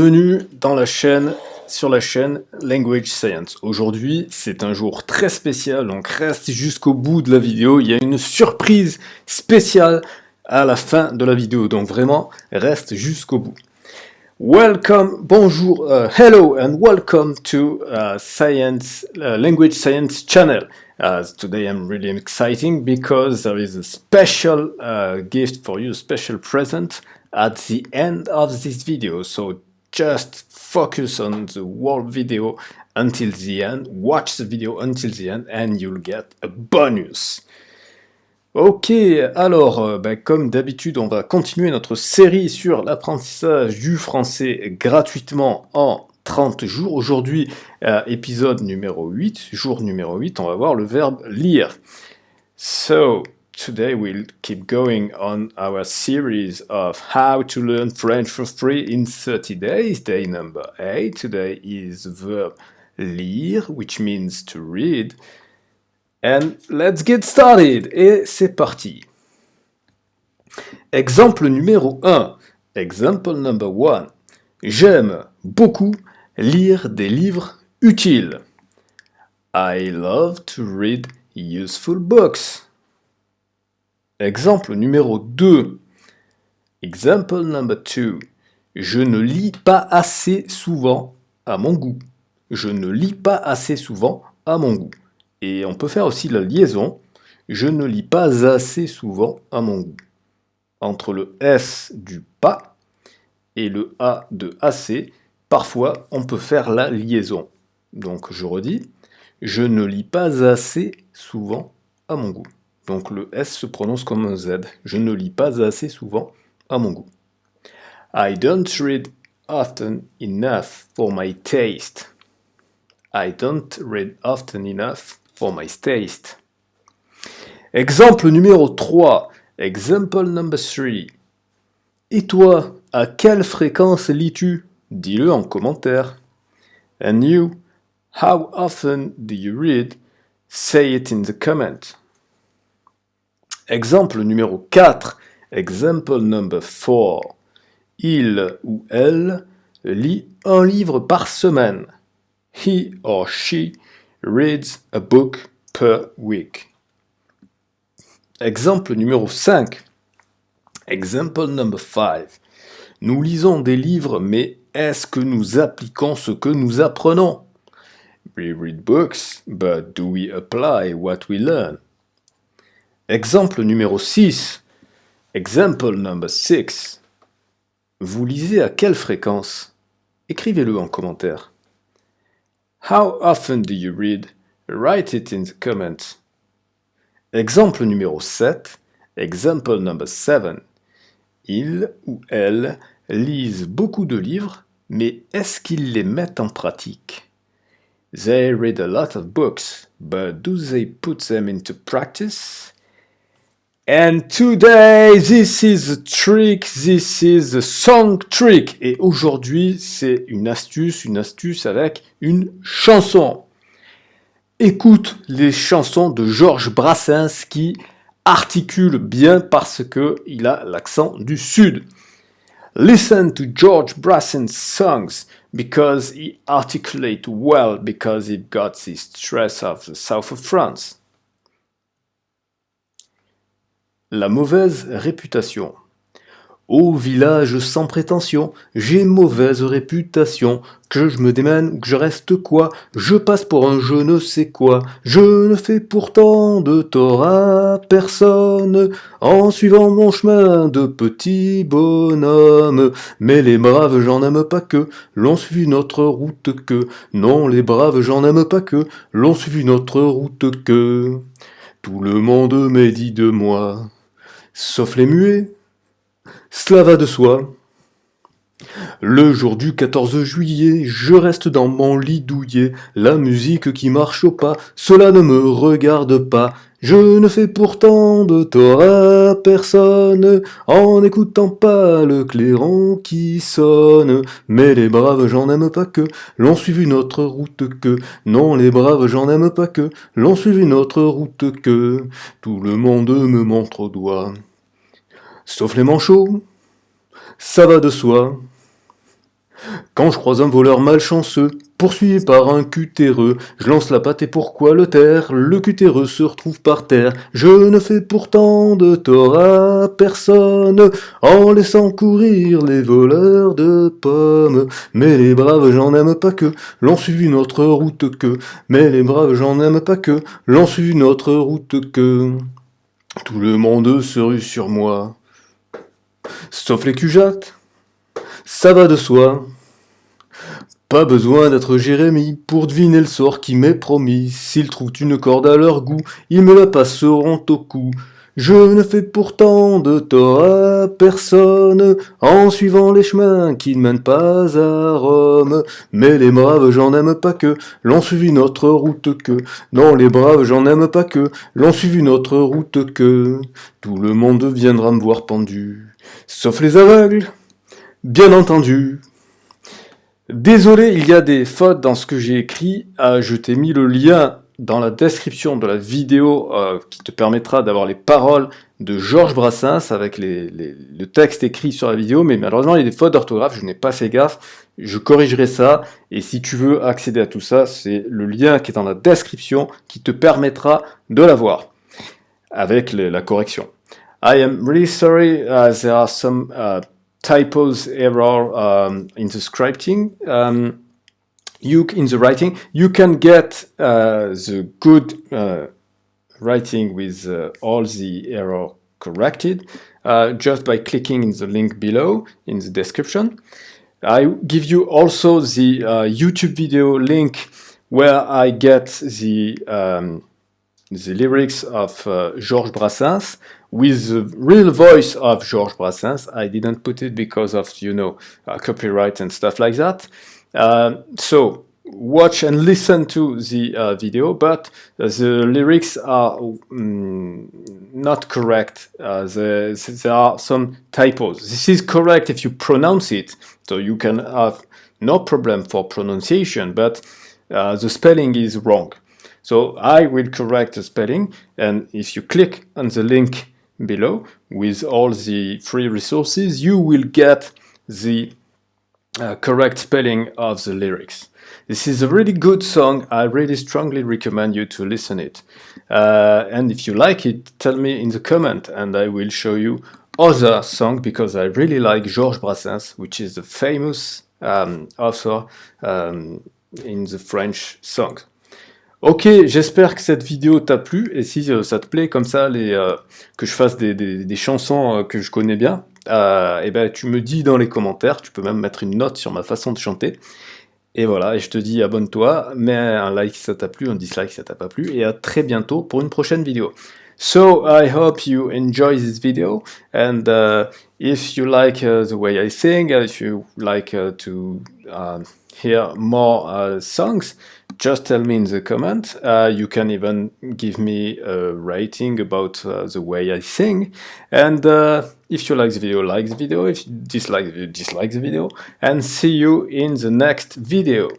Bienvenue dans sur la chaîne Language Science. Aujourd'hui, c'est un jour très spécial, donc reste jusqu'au bout de la vidéo. Il y a une surprise spéciale à la fin de la vidéo, donc vraiment, reste jusqu'au bout. Welcome, bonjour, hello and welcome to Language Science channel. Today I'm really exciting because there is a special gift for you, a special present at the end of this video. So just focus on the whole video until the end, watch the video until the end and you'll get a bonus. Ok, alors, comme d'habitude, on va continuer notre série sur l'apprentissage du français gratuitement en 30 jours. Aujourd'hui, épisode numéro 8, jour numéro 8, on va voir le verbe lire. So, today we'll keep going on our series of how to learn French for free in 30 days. Day number 8. Today is the verb lire, which means to read. And let's get started. Et c'est parti. Exemple numéro 1. Example number 1. J'aime beaucoup lire des livres utiles. I love to read useful books. Exemple numéro 2. Example number 2. Je ne lis pas assez souvent à mon goût. Je ne lis pas assez souvent à mon goût. Et on peut faire aussi la liaison. Je ne lis pas assez souvent à mon goût. Entre le S du pas et le A de assez, parfois on peut faire la liaison. Donc je redis, je ne lis pas assez souvent à mon goût. Donc le S se prononce comme un Z. Je ne lis pas assez souvent à mon goût. I don't read often enough for my taste. I don't read often enough for my taste. Exemple numéro 3. Example number 3. Et toi, à quelle fréquence lis-tu? Dis-le en commentaire. And you, how often do you read? Say it in the comment. Exemple numéro 4. Example number 4. Il ou elle lit un livre par semaine. He or she reads a book per week. Exemple numéro 5. Example number 5. Nous lisons des livres, mais est-ce que nous appliquons ce que nous apprenons? We read books, but do we apply what we learn? Exemple numéro 6. Example number 6. Vous lisez à quelle fréquence? Écrivez-le en commentaire. How often do you read? Write it in the comments. Exemple numéro 7. Example number 7. Ils ou elles lisent beaucoup de livres, mais est-ce qu'ils les mettent en pratique? They read a lot of books, but do they put them into practice? And today, this is a trick, this is a song trick. Et aujourd'hui, c'est une astuce avec une chanson. Écoute les chansons de Georges Brassens qui articule bien parce qu'il a l'accent du Sud. Listen to George Brassens' songs because he articulates well because he got the stress of the south of France. La mauvaise réputation. Au village sans prétention, j'ai mauvaise réputation. Que je me démène ou que je reste quoi, je passe pour un je ne sais quoi. Je ne fais pourtant de tort à personne, en suivant mon chemin de petit bonhomme. Mais les braves j'en aime pas que, l'on suivi notre route que. Non, les braves j'en aime pas que, l'on suivi notre route que. Tout le monde médit de moi, sauf les muets. Cela va de soi. Le jour du 14 juillet, je reste dans mon lit douillet. La musique qui marche au pas, cela ne me regarde pas. Je ne fais pourtant de tort à personne, en n'écoutant pas le clairon qui sonne. Mais les braves j'en aime pas que, l'on suivi notre route que. Non, les braves j'en aime pas que, l'on suivi notre route que. Tout le monde me montre au doigt. Sauf les manchots, ça va de soi. Quand je croise un voleur malchanceux, poursuivi par un cutéreux, je lance la patte et pourquoi le taire? Le cutéreux se retrouve par terre. Je ne fais pourtant de tort à personne, en laissant courir les voleurs de pommes. Mais les braves, j'en aime pas que, l'ont suivi notre route que. Mais les braves, j'en aime pas que, l'ont suivi notre route que. Tout le monde se rue sur moi, sauf les cujates, ça va de soi. Pas besoin d'être Jérémie pour deviner le sort qui m'est promis. S'ils trouvent une corde à leur goût, ils me la passeront au cou. Je ne fais pourtant de tort à personne en suivant les chemins qui ne mènent pas à Rome. Mais les braves, j'en aime pas que l'ont suivi notre route que. Non, les braves, j'en aime pas que l'ont suivi notre route que. Tout le monde viendra me voir pendu, sauf les aveugles, bien entendu. Désolé, il y a des fautes dans ce que j'ai écrit. Je t'ai mis le lien dans la description de la vidéo qui te permettra d'avoir les paroles de Georges Brassens avec le texte écrit sur la vidéo, mais malheureusement il y a des fautes d'orthographe, je n'ai pas fait gaffe, je corrigerai ça, et si tu veux accéder à tout ça, c'est le lien qui est dans la description qui te permettra de l'avoir avec la correction. I am really sorry, there are some typos, error in the scripting. In the writing, you can get the good writing with all the error corrected just by clicking in the link below in the description. I give you also the YouTube video link where I get the lyrics of Georges Brassens with the real voice of Georges Brassens. I didn't put it because of, copyright and stuff like that. So watch and listen to the video, but the lyrics are not correct. There are some typos. This is correct if you pronounce it, so you can have no problem for pronunciation, but the spelling is wrong. So I will correct the spelling, and if you click on the link below with all the free resources, you will get the correct spelling of the lyrics. This is a really good song. I really strongly recommend you to listen it. And if you like it, tell me in the comment, and I will show you other songs because I really like Georges Brassens, which is a famous author in the French songs. Ok, j'espère que cette vidéo t'a plu, et si ça te plaît comme ça, que je fasse des chansons que je connais bien, et ben tu me dis dans les commentaires, tu peux même mettre une note sur ma façon de chanter, et voilà, et je te dis abonne-toi, mets un like si ça t'a plu, un dislike si ça t'a pas plu, et à très bientôt pour une prochaine vidéo. So, I hope you enjoy this video, and if you like the way I sing, if you like to hear more songs, just tell me in the comment. You can even give me a rating about the way I sing. And if you like the video, like the video. If you dislike the video, dislike the video. And see you in the next video.